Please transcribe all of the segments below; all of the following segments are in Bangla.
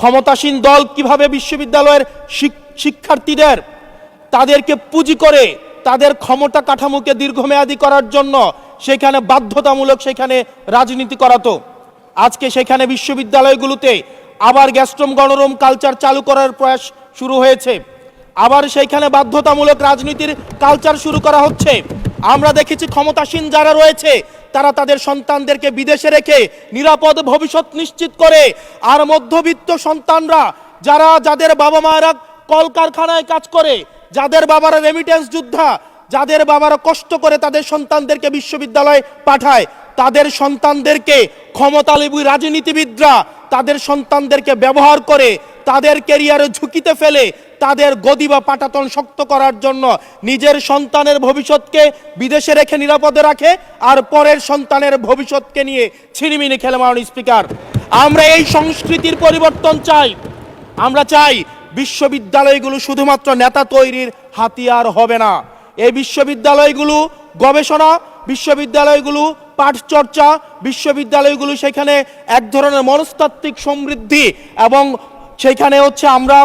ক্ষমতাসীন দল কিভাবে বিশ্ববিদ্যালয়ের শিক্ষার্থীদের তাদেরকে পুঁজি করে তাদের ক্ষমতা কাঠামোকে দীর্ঘমেয়াদী করার জন্য সেখানে বাধ্যতামূলক সেখানে রাজনীতি করাতো। আজকে সেখানে বিশ্ববিদ্যালয়গুলোতে আবার গ্যাস্ট্রম গণরুম কালচার চালু করার প্রয়াস শুরু হয়েছে, আবার সেইখানে বাধ্যতামূলক রাজনীতির কালচার শুরু করা হচ্ছে। আমরা দেখেছি ক্ষমতাসীন যারা রয়েছে তারা তাদের সন্তানদেরকে বিদেশে রেখে নিরাপদ ভবিষ্যৎ নিশ্চিত করে, আর মধ্যবিত্ত সন্তানরা যাদের বাবা মায়েরা কলকারখানায় কাজ করে, যাদের বাবারা রেমিটেন্স যোদ্ধা, যাদের বাবারা কষ্ট করে তাদের সন্তানদেরকে বিশ্ববিদ্যালয়ে পাঠায়, তাদের সন্তানদেরকে ক্ষমতালোভী রাজনীতিবিদরা তাদের সন্তানদেরকে ব্যবহার করে তাদের ক্যারিয়ারে ঝুঁকিতে ফেলে তাদের গদি বা পাটাতন শক্ত করার জন্য নিজের সন্তানের ভবিষ্যৎকে বিদেশে রেখে নিরাপদে রাখে, আর পরের সন্তানের ভবিষ্যৎকে নিয়ে ছিনিমিনি খেলে। মাননীয় স্পিকার, আমরা এই সংস্কৃতির পরিবর্তন চাই। আমরা চাই বিশ্ববিদ্যালয়গুলো শুধুমাত্র নেতা তৈরির হাতিয়ার হবে না। এই বিশ্ববিদ্যালয়গুলো গবেষণা, বিশ্ববিদ্যালয়গুলো পাঠচর্চা, বিশ্ববিদ্যালয়গুলো সেখানে এক ধরনের মনস্তাত্ত্বিক সমৃদ্ধি, এবং সেখানে আমরা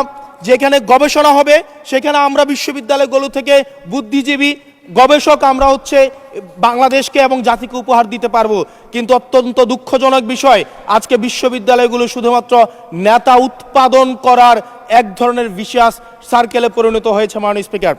যেখানে গবেষণা হবে সেখানে আমরা বিশ্ববিদ্যালয়গুলো থেকে বুদ্ধিজীবী গবেষক আমরা বাংলাদেশকে এবং জাতিকে উপহার দিতে পারবো। কিন্তু অত্যন্ত দুঃখজনক বিষয়, আজকে বিশ্ববিদ্যালয়গুলো শুধুমাত্র নেতা উৎপাদন করার এক ধরনের বিশেষ সার্কেলে পরিণত হয়েছে। মাননীয় স্পিকার,